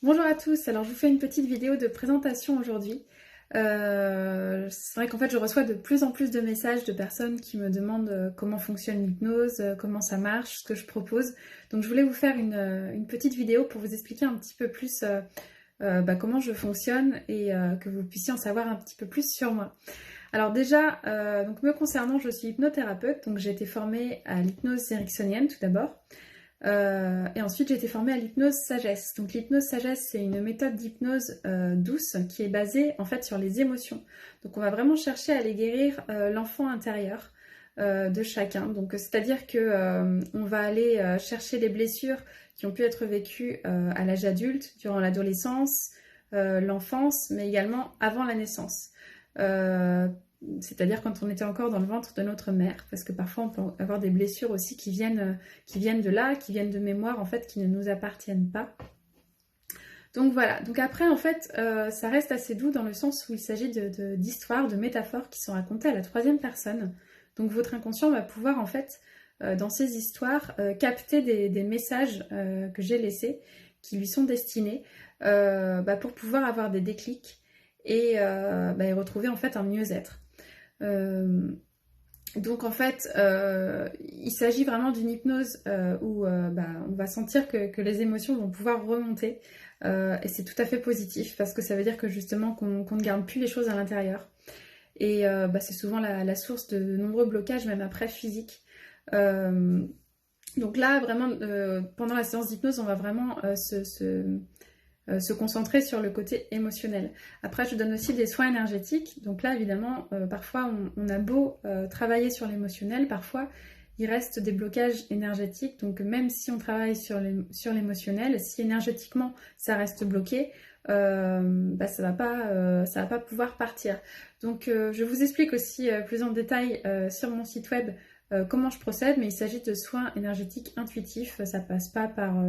Bonjour à tous, alors je vous fais une petite vidéo de présentation aujourd'hui. C'est vrai qu'en fait je reçois de plus en plus de messages de personnes qui me demandent comment fonctionne l'hypnose, comment ça marche, ce que je propose. Donc je voulais vous faire une petite vidéo pour vous expliquer un petit peu plus comment je fonctionne et que vous puissiez en savoir un petit peu plus sur moi. Alors déjà, donc me concernant, je suis hypnothérapeute, donc j'ai été formée à l'hypnose ericksonienne tout d'abord. Et ensuite, j'ai été formée à l'hypnose sagesse. Donc l'hypnose sagesse, c'est une méthode d'hypnose douce qui est basée en fait sur les émotions. Donc on va vraiment chercher à aller guérir l'enfant intérieur de chacun. Donc c'est-à-dire que on va aller chercher les blessures qui ont pu être vécues à l'âge adulte, durant l'adolescence, l'enfance, mais également avant la naissance. C'est-à-dire quand on était encore dans le ventre de notre mère, parce que parfois on peut avoir des blessures aussi qui viennent de là, qui viennent de mémoires en fait qui ne nous appartiennent pas. Donc voilà, donc après en fait ça reste assez doux dans le sens où il s'agit d'histoires, de métaphores qui sont racontées à la troisième personne. Donc votre inconscient va pouvoir en fait dans ces histoires capter des messages que j'ai laissés, qui lui sont destinés pour pouvoir avoir des déclics et retrouver en fait un mieux-être. Donc en fait, il s'agit vraiment d'une hypnose où on va sentir que les émotions vont pouvoir remonter et c'est tout à fait positif parce que ça veut dire que justement qu'on ne garde plus les choses à l'intérieur et c'est souvent la source de nombreux blocages même après physiques. Donc là vraiment pendant la séance d'hypnose on va vraiment se concentrer sur le côté émotionnel. Après, je donne aussi des soins énergétiques. Donc là, évidemment, parfois, on a beau travailler sur l'émotionnel, parfois, il reste des blocages énergétiques. Donc même si on travaille sur l'émotionnel, si énergétiquement, ça reste bloqué, ça va pas pouvoir partir. Donc je vous explique aussi plus en détail sur mon site web comment je procède, mais il s'agit de soins énergétiques intuitifs. Ça passe pas par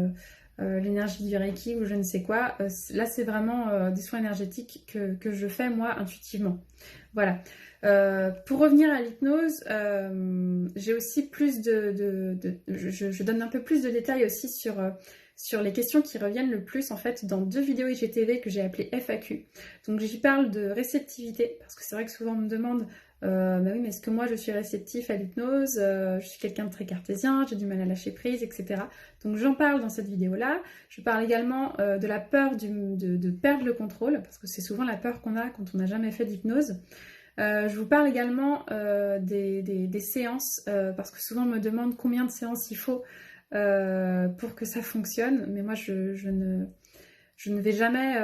l'énergie du Reiki ou je ne sais quoi. Là, c'est vraiment des soins énergétiques que je fais moi intuitivement. Voilà. Pour revenir à l'hypnose, j'ai aussi plus je donne un peu plus de détails aussi sur les questions qui reviennent le plus en fait dans 2 vidéos IGTV que j'ai appelées FAQ. Donc j'y parle de réceptivité parce que c'est vrai que souvent on me demande oui, mais est-ce que moi je suis réceptif à l'hypnose, je suis quelqu'un de très cartésien, j'ai du mal à lâcher prise, etc. Donc j'en parle dans cette vidéo-là. Je parle également de la peur de perdre le contrôle, parce que c'est souvent la peur qu'on a quand on n'a jamais fait d'hypnose. Je vous parle également des séances, parce que souvent on me demande combien de séances il faut pour que ça fonctionne, mais moi je ne vais jamais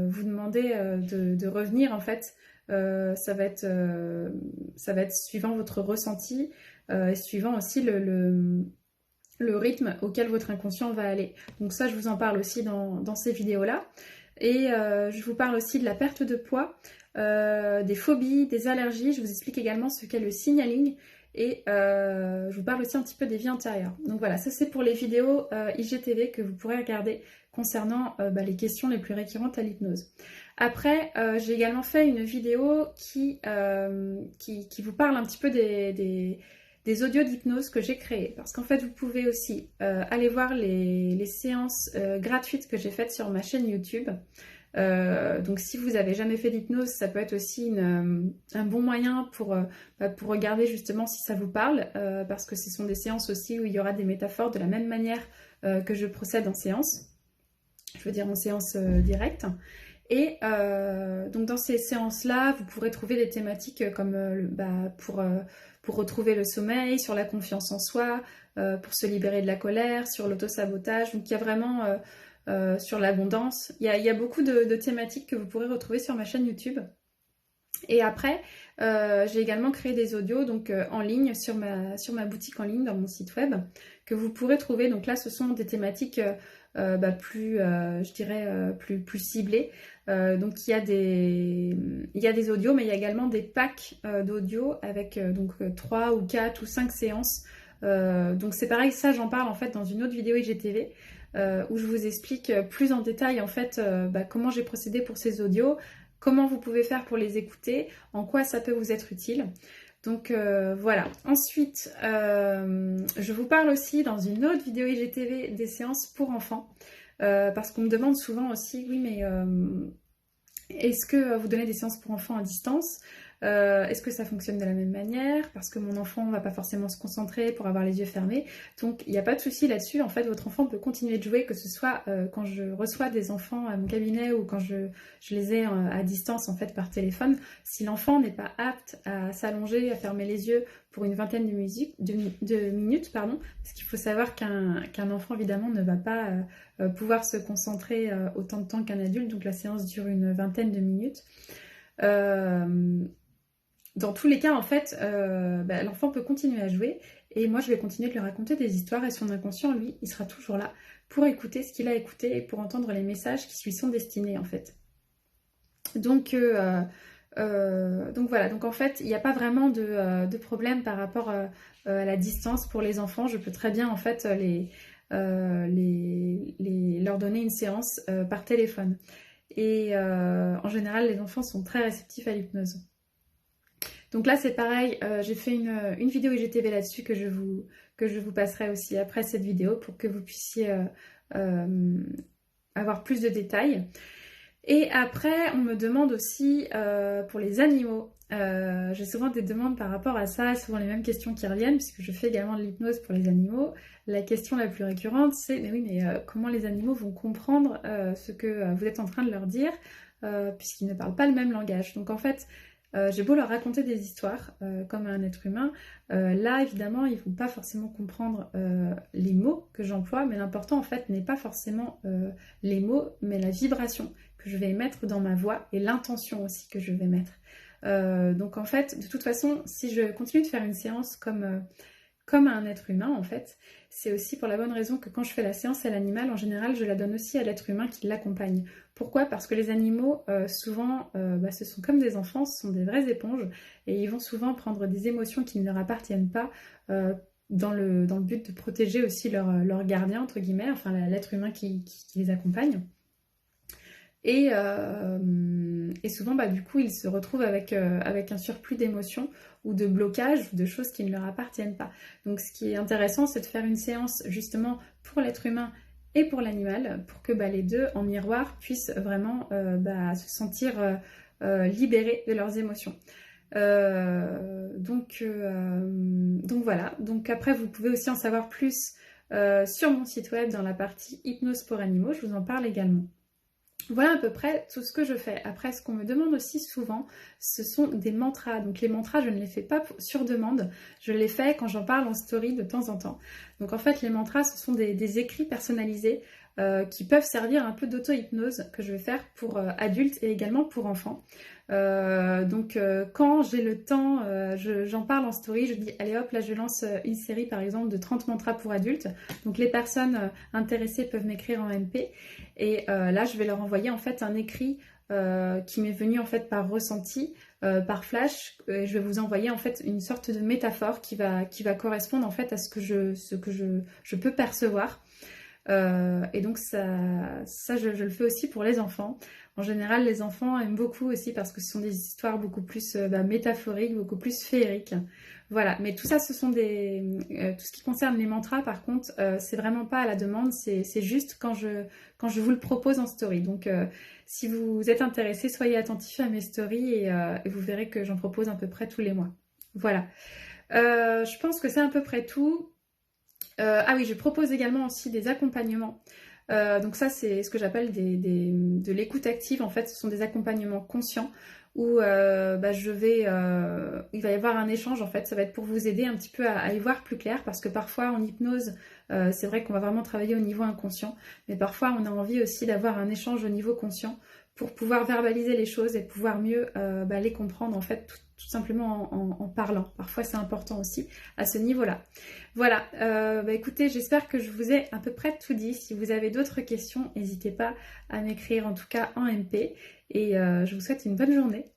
vous demander de revenir en fait. Ça va être suivant votre ressenti et suivant aussi le rythme auquel votre inconscient va aller. Donc ça, je vous en parle aussi dans ces vidéos-là. Et je vous parle aussi de la perte de poids, des phobies, des allergies. Je vous explique également ce qu'est le signaling. Et je vous parle aussi un petit peu des vies antérieures. Donc voilà, ça c'est pour les vidéos IGTV que vous pourrez regarder concernant les questions les plus récurrentes à l'hypnose. Après, j'ai également fait une vidéo qui vous parle un petit peu des audios d'hypnose que j'ai créés. Parce qu'en fait, vous pouvez aussi aller voir les séances gratuites que j'ai faites sur ma chaîne YouTube. Donc si vous n'avez jamais fait d'hypnose, ça peut être aussi un bon moyen pour regarder justement si ça vous parle, parce que ce sont des séances aussi où il y aura des métaphores de la même manière que je procède en séance. Je veux dire en séance directe. Et donc dans ces séances-là, vous pourrez trouver des thématiques comme pour retrouver le sommeil, sur la confiance en soi, pour se libérer de la colère, sur l'autosabotage. Donc il y a vraiment sur l'abondance. Il y a beaucoup de thématiques que vous pourrez retrouver sur ma chaîne YouTube. Et après, j'ai également créé des audios donc en ligne sur ma boutique en ligne dans mon site web que vous pourrez trouver. Donc là, ce sont des thématiques plus ciblées. Donc il y a des audios, mais il y a également des packs d'audio avec 3 ou 4 ou 5 séances. Donc c'est pareil, ça j'en parle en fait dans une autre vidéo IGTV où je vous explique plus en détail en fait comment j'ai procédé pour ces audios, comment vous pouvez faire pour les écouter, en quoi ça peut vous être utile. Donc voilà. Ensuite, je vous parle aussi dans une autre vidéo IGTV des séances pour enfants. parce qu'on me demande souvent aussi, oui mais est-ce que vous donnez des séances pour enfants à distance? Est-ce que ça fonctionne de la même manière? Parce que mon enfant ne va pas forcément se concentrer pour avoir les yeux fermés. Donc il n'y a pas de souci là-dessus. En fait, votre enfant peut continuer de jouer, que ce soit quand je reçois des enfants à mon cabinet ou quand je les ai à distance en fait par téléphone. Si l'enfant n'est pas apte à s'allonger, à fermer les yeux pour une vingtaine de minutes, pardon, parce qu'il faut savoir qu'un enfant évidemment ne va pas pouvoir se concentrer autant de temps qu'un adulte. Donc la séance dure une vingtaine de minutes. Dans tous les cas, en fait, l'enfant peut continuer à jouer et moi, je vais continuer de lui raconter des histoires et son inconscient, lui, il sera toujours là pour écouter ce qu'il a écouté et pour entendre les messages qui lui sont destinés, en fait. Donc voilà, donc en fait, il n'y a pas vraiment de problème par rapport à la distance pour les enfants. Je peux très bien, en fait, leur donner une séance par téléphone. Et en général, les enfants sont très réceptifs à l'hypnose. Donc là, c'est pareil, j'ai fait une vidéo IGTV là-dessus que je vous passerai aussi après cette vidéo pour que vous puissiez avoir plus de détails. Et après, on me demande aussi pour les animaux. J'ai souvent des demandes par rapport à ça, souvent les mêmes questions qui reviennent, puisque je fais également de l'hypnose pour les animaux. La question la plus récurrente, c'est mais oui, mais comment les animaux vont comprendre ce que vous êtes en train de leur dire, puisqu'ils ne parlent pas le même langage. Donc en fait, j'ai beau leur raconter des histoires comme un être humain, là évidemment ils ne vont pas forcément comprendre les mots que j'emploie, mais l'important en fait n'est pas forcément les mots, mais la vibration que je vais émettre dans ma voix et l'intention aussi que je vais mettre. Donc en fait, de toute façon, si je continue de faire une séance comme un être humain en fait, c'est aussi pour la bonne raison que quand je fais la séance à l'animal, en général, je la donne aussi à l'être humain qui l'accompagne. Pourquoi? Parce que les animaux, souvent, ce sont comme des enfants, ce sont des vraies éponges, et ils vont souvent prendre des émotions qui ne leur appartiennent pas, dans le but de protéger aussi leur gardien, entre guillemets, enfin l'être humain qui les accompagne. Et souvent, du coup, ils se retrouvent avec un surplus d'émotions ou de blocages ou de choses qui ne leur appartiennent pas. Donc ce qui est intéressant, c'est de faire une séance justement pour l'être humain et pour l'animal, pour que les deux, en miroir, puissent vraiment se sentir libérés de leurs émotions. Donc voilà. Donc après, vous pouvez aussi en savoir plus sur mon site web dans la partie hypnose pour animaux, je vous en parle également. Voilà à peu près tout ce que je fais. Après, ce qu'on me demande aussi souvent, ce sont des mantras. Donc les mantras, je ne les fais pas sur demande. Je les fais quand j'en parle en story de temps en temps. Donc en fait, les mantras, ce sont des écrits personnalisés qui peuvent servir un peu d'auto-hypnose que je vais faire pour adultes et également pour enfants. Quand j'ai le temps, j'en parle en story, je dis allez hop, là je lance une série par exemple de 30 mantras pour adultes. Donc les personnes intéressées peuvent m'écrire en MP et là je vais leur envoyer en fait un écrit qui m'est venu en fait par ressenti, par flash. Je vais vous envoyer en fait une sorte de métaphore qui va correspondre en fait à ce que je peux percevoir. Et donc ça je le fais aussi pour les enfants. En général, les enfants aiment beaucoup aussi parce que ce sont des histoires beaucoup plus métaphoriques, beaucoup plus féeriques. Voilà, mais tout ça, ce sont tout ce qui concerne les mantras, par contre, c'est vraiment pas à la demande, c'est juste quand je vous le propose en story. Donc, si vous êtes intéressés, soyez attentifs à mes stories et vous verrez que j'en propose à peu près tous les mois. Voilà. Je pense que c'est à peu près tout. Ah oui, je propose également aussi des accompagnements. Donc ça, c'est ce que j'appelle de l'écoute active. En fait, ce sont des accompagnements conscients où il va y avoir un échange. En fait, ça va être pour vous aider un petit peu à y voir plus clair, parce que parfois en hypnose, c'est vrai qu'on va vraiment travailler au niveau inconscient, mais parfois on a envie aussi d'avoir un échange au niveau conscient pour pouvoir verbaliser les choses et pouvoir mieux les comprendre en fait tout simplement en parlant. Parfois c'est important aussi à ce niveau-là. Voilà, écoutez, j'espère que je vous ai à peu près tout dit. Si vous avez d'autres questions, n'hésitez pas à m'écrire en tout cas en MP et je vous souhaite une bonne journée.